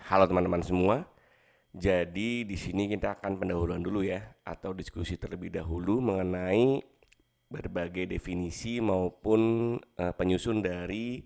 Halo teman-teman semua. Jadi di sini kita akan pendahuluan dulu ya, atau diskusi terlebih dahulu mengenai berbagai definisi maupun penyusun dari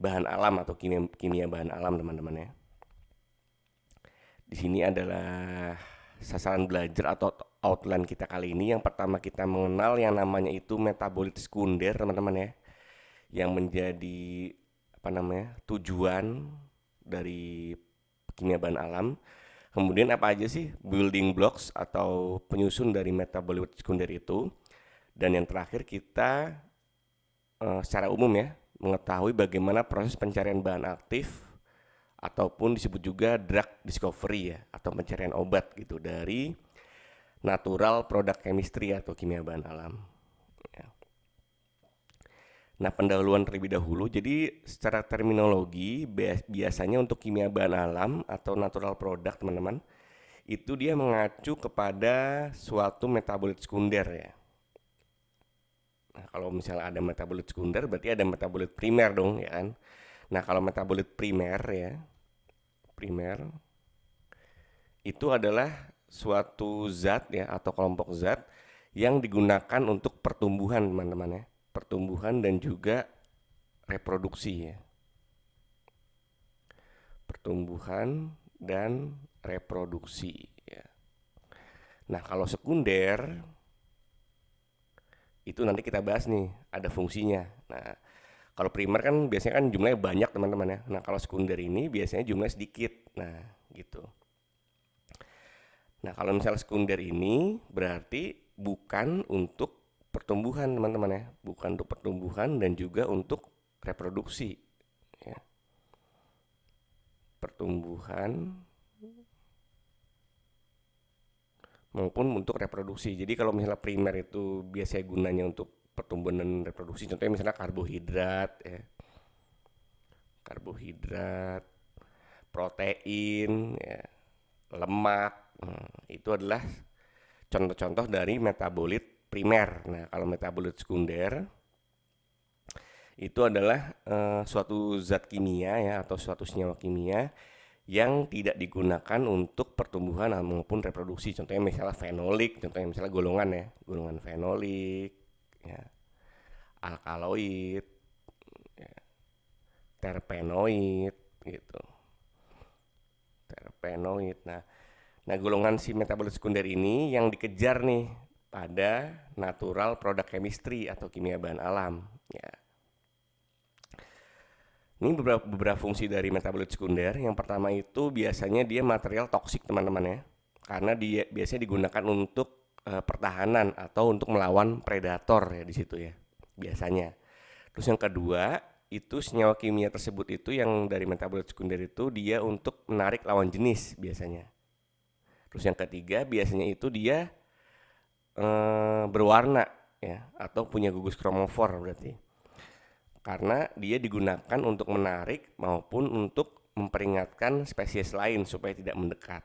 bahan alam atau kimia bahan alam teman-teman ya. Di sini adalah sasaran belajar atau outline kita kali ini. Yang pertama kita mengenal yang namanya itu metabolit sekunder teman-teman ya, yang menjadi tujuan dari kimia bahan alam. Kemudian apa aja sih building blocks atau penyusun dari metabolit sekunder itu? Dan yang terakhir kita secara umum ya mengetahui bagaimana proses pencarian bahan aktif ataupun disebut juga drug discovery ya, atau pencarian obat gitu dari natural product chemistry atau kimia bahan alam. Ya. Nah, pendahuluan terlebih dahulu. Jadi secara terminologi biasanya untuk kimia bahan alam atau natural product teman-teman, itu dia mengacu kepada suatu metabolit sekunder ya. Nah, kalau misalnya ada metabolit sekunder berarti ada metabolit primer dong ya kan. Nah, kalau metabolit primer ya, primer itu adalah suatu zat ya atau kelompok zat yang digunakan untuk pertumbuhan teman-teman ya. Pertumbuhan dan juga reproduksi ya. Pertumbuhan dan reproduksi ya. Nah, kalau sekunder itu nanti kita bahas nih, ada fungsinya. Nah, kalau primer kan biasanya kan jumlahnya banyak teman-teman ya. Nah, kalau sekunder ini biasanya jumlahnya sedikit. Nah, gitu. Nah, kalau misalnya sekunder ini berarti bukan untuk pertumbuhan teman-teman ya, bukan untuk pertumbuhan dan juga untuk reproduksi ya. Pertumbuhan maupun untuk reproduksi. Jadi kalau misalnya primer itu biasanya gunanya untuk pertumbuhan dan reproduksi, contohnya misalnya karbohidrat ya. Karbohidrat, protein ya, lemak. Itu adalah contoh-contoh dari metabolit primer. Nah, kalau metabolit sekunder itu adalah suatu zat kimia ya atau suatu senyawa kimia yang tidak digunakan untuk pertumbuhan maupun reproduksi. Contohnya misalnya fenolik, contohnya misalnya golongan ya, golongan fenolik, ya, alkaloid, ya, terpenoid gitu. Terpenoid. Nah, golongan si metabolit sekunder ini yang dikejar nih pada natural product chemistry atau kimia bahan alam ya. Ini beberapa fungsi dari metabolit sekunder. Yang pertama itu biasanya dia material toksik teman-teman ya, karena dia biasanya digunakan untuk pertahanan atau untuk melawan predator ya di situ ya biasanya. Terus yang kedua itu senyawa kimia tersebut itu yang dari metabolit sekunder itu dia untuk menarik lawan jenis biasanya. Terus yang ketiga biasanya itu dia berwarna ya atau punya gugus kromofor berarti. Karena dia digunakan untuk menarik maupun untuk memperingatkan spesies lain supaya tidak mendekat.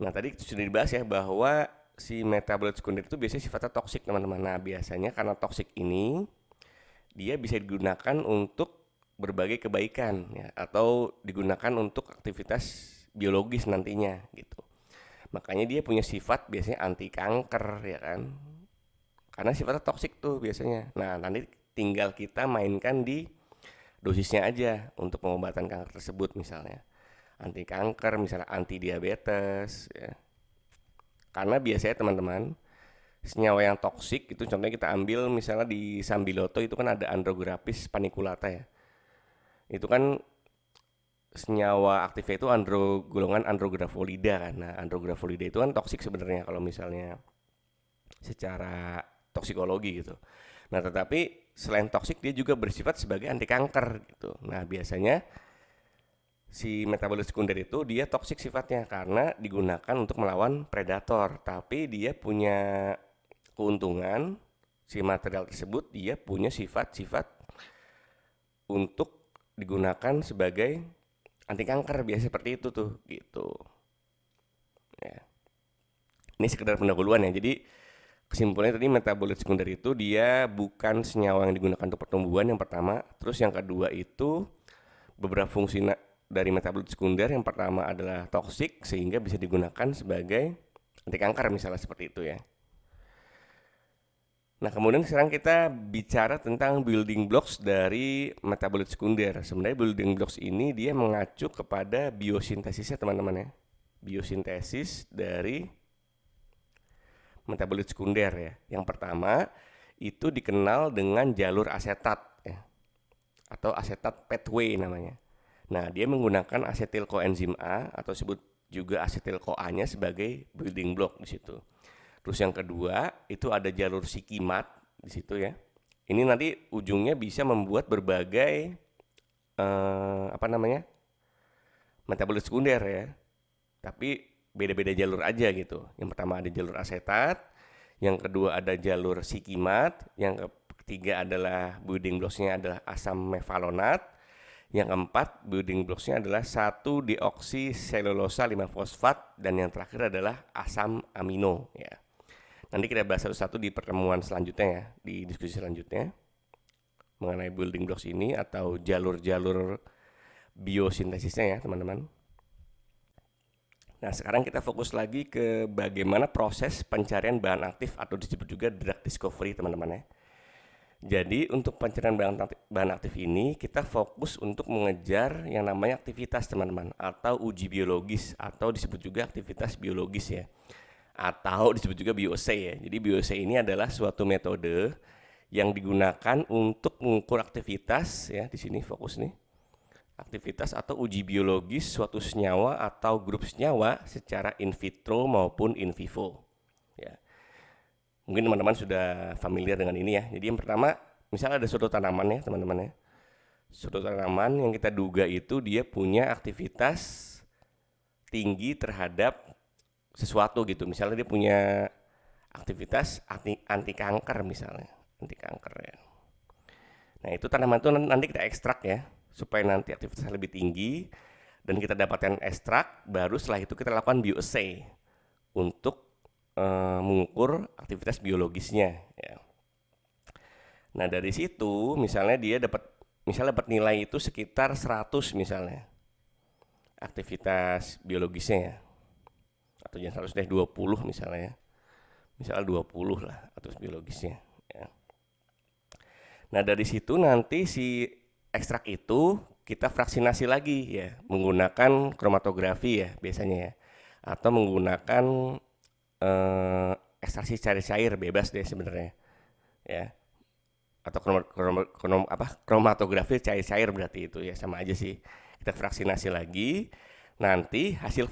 Nah, tadi sudah dibahas ya bahwa si metabolit sekunder itu biasanya sifatnya toksik teman-teman. Nah, biasanya karena toksik ini dia bisa digunakan untuk berbagai kebaikan ya, atau digunakan untuk aktivitas biologis nantinya gitu. Makanya dia punya sifat biasanya anti kanker ya kan. Karena sifatnya toksik tuh biasanya. Nah, nanti tinggal kita mainkan di dosisnya aja untuk pengobatan kanker tersebut, misalnya anti kanker, misalnya anti diabetes ya. Karena biasanya teman-teman senyawa yang toksik itu contohnya kita ambil misalnya di Sambiloto itu kan ada Andrograpis paniculata ya. Itu kan senyawa aktifnya itu golongan andrografolida kan. Nah, andrografolida itu kan toksik sebenarnya kalau misalnya secara toksikologi gitu. Nah, tetapi selain toksik dia juga bersifat sebagai anti kanker gitu. Nah, biasanya si metabolit sekunder itu dia toksik sifatnya karena digunakan untuk melawan predator, tapi dia punya keuntungan si material tersebut dia punya sifat-sifat untuk digunakan sebagai anti kanker, biasa seperti itu tuh gitu. Ya. Ini sekedar pendahuluan ya. Jadi kesimpulannya tadi metabolit sekunder itu dia bukan senyawa yang digunakan untuk pertumbuhan yang pertama. Terus yang kedua itu beberapa fungsi dari metabolit sekunder yang pertama adalah toksik sehingga bisa digunakan sebagai anti kanker misalnya seperti itu ya. Nah, kemudian sekarang kita bicara tentang building blocks dari metabolit sekunder. Sebenarnya building blocks ini dia mengacu kepada biosintesisnya teman-teman ya. Biosintesis dari metabolit sekunder ya. Yang pertama itu dikenal dengan jalur asetat ya, atau asetat pathway namanya. Nah, dia menggunakan asetil koenzim A atau disebut juga asetil CoA-nya sebagai building block di situ. Terus yang kedua itu ada jalur sikimat di situ ya. Ini nanti ujungnya bisa membuat berbagai metabolit sekunder ya. Tapi beda-beda jalur aja gitu. Yang pertama ada jalur asetat, yang kedua ada jalur sikimat, yang ketiga adalah building blocks-nya adalah asam mevalonat, yang keempat building blocks-nya adalah 1-deoksiselulosa 5-fosfat, dan yang terakhir adalah asam amino ya. Nanti kita bahas satu-satu di pertemuan selanjutnya ya, di diskusi selanjutnya mengenai building blocks ini atau jalur-jalur biosintesisnya ya teman-teman. Nah, sekarang kita fokus lagi ke bagaimana proses pencarian bahan aktif atau disebut juga drug discovery teman-teman ya. Jadi untuk pencarian bahan aktif ini kita fokus untuk mengejar yang namanya aktivitas teman-teman, atau uji biologis atau disebut juga aktivitas biologis ya, atau disebut juga bioassay ya. Jadi bioassay ini adalah suatu metode yang digunakan untuk mengukur aktivitas ya, di sini fokus nih. Aktivitas atau uji biologis suatu senyawa atau grup senyawa secara in vitro maupun in vivo ya. Mungkin teman-teman sudah familiar dengan ini ya. Jadi yang pertama, misalnya ada suatu tanaman ya teman-teman ya. Suatu tanaman yang kita duga itu dia punya aktivitas tinggi terhadap sesuatu gitu. Misalnya dia punya aktivitas anti kanker misalnya, anti kanker ya. Nah, itu tanaman itu nanti kita ekstrak ya, supaya nanti aktivitasnya lebih tinggi dan kita dapatkan ekstrak. Baru setelah itu kita lakukan bioassay untuk mengukur aktivitas biologisnya ya. Nah, dari situ misalnya dia dapat nilai itu sekitar 100 misalnya aktivitas biologisnya ya. Atau jangan 100 deh, 20 misalnya ya. Misalnya 20 lah aktivitas biologisnya ya. Nah, dari situ nanti si ekstrak itu kita fraksinasi lagi ya, menggunakan kromatografi ya biasanya ya, atau menggunakan ekstraksi cair-cair bebas deh sebenarnya ya, atau kromatografi cair-cair berarti itu ya, sama aja sih. Kita fraksinasi lagi, nanti hasil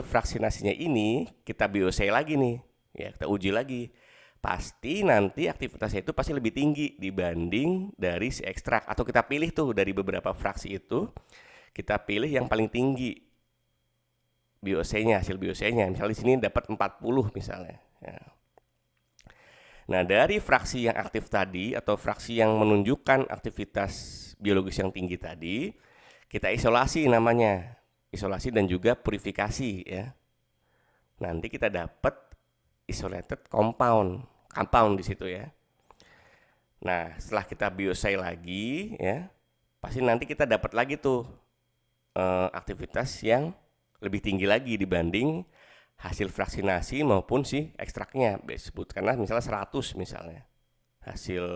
fraksinasinya ini kita bioassay lagi nih ya, kita uji lagi. Pasti nanti aktivitasnya itu pasti lebih tinggi dibanding dari si ekstrak, atau kita pilih tuh dari beberapa fraksi itu, kita pilih yang paling tinggi bioassay-nya, hasil bioassay-nya. Misalnya di sini dapat 40 misalnya ya. Nah, dari fraksi yang aktif tadi atau fraksi yang menunjukkan aktivitas biologis yang tinggi tadi, kita isolasi namanya, isolasi dan juga purifikasi ya. Nanti kita dapat isolated compound di situ ya. Nah, setelah kita bioassay lagi ya, pasti nanti kita dapat lagi tuh aktivitas yang lebih tinggi lagi dibanding hasil fraksinasi maupun si ekstraknya. Sebutkanlah misalnya 100 misalnya hasil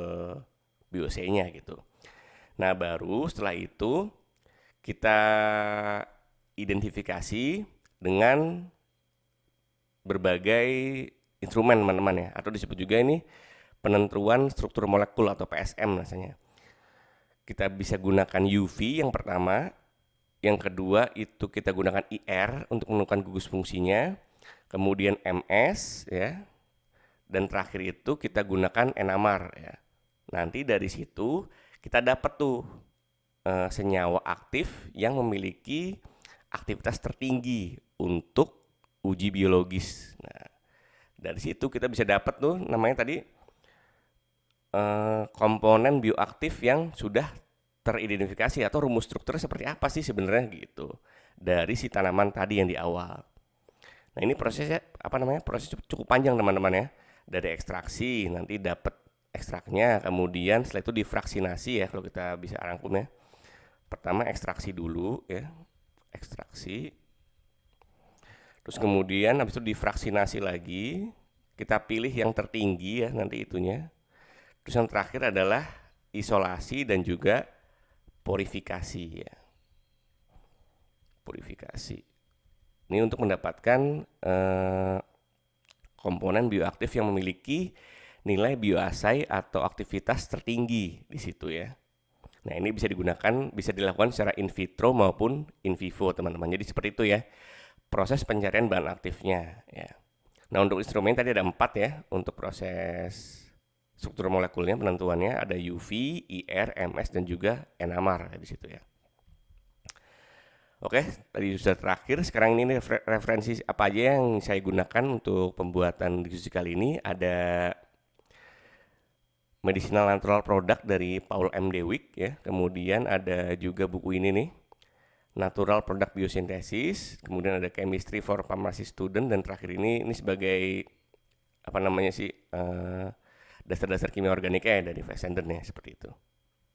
bioassay-nya gitu. Nah, baru setelah itu kita identifikasi dengan berbagai instrumen teman-teman ya, atau disebut juga ini penentuan struktur molekul atau PSM rasanya. Kita bisa gunakan UV yang pertama, yang kedua itu kita gunakan IR untuk menentukan gugus fungsinya, kemudian MS ya, dan terakhir itu kita gunakan NMR ya. Nanti dari situ kita dapat tuh senyawa aktif yang memiliki aktivitas tertinggi untuk uji biologis. Nah, dari situ kita bisa dapat tuh namanya tadi komponen bioaktif yang sudah teridentifikasi, atau rumus strukturnya seperti apa sih sebenarnya gitu dari si tanaman tadi yang di awal. Nah, ini prosesnya proses cukup panjang teman-teman ya. Dari ekstraksi nanti dapat ekstraknya, kemudian setelah itu difraksinasi ya, kalau kita bisa rangkum ya. Pertama ekstraksi dulu ya, ekstraksi. Terus kemudian habis itu difraksinasi lagi, kita pilih yang tertinggi ya nanti itunya. Terus yang terakhir adalah isolasi dan juga purifikasi ya. Purifikasi. Ini untuk mendapatkan komponen bioaktif yang memiliki nilai bioassay atau aktivitas tertinggi di situ ya. Nah, ini bisa digunakan, bisa dilakukan secara in vitro maupun in vivo, teman-teman. Jadi seperti itu ya, proses pencarian bahan aktifnya ya. Nah, untuk instrumen tadi ada 4 ya, untuk proses struktur molekulnya penentuannya ada UV, IR, MS dan juga NMR di situ ya. Oke, tadi sudah terakhir. Sekarang ini referensi apa aja yang saya gunakan untuk pembuatan diskusi kali ini. Ada Medicinal Natural Product dari Paul M. Dewick ya. Kemudian ada juga buku ini nih, Natural Product Biosynthesis. Kemudian ada Chemistry for Pharmacy Student, dan terakhir ini sebagai apa namanya sih, dasar-dasar kimia organik ya dari Fessenden ya, seperti itu.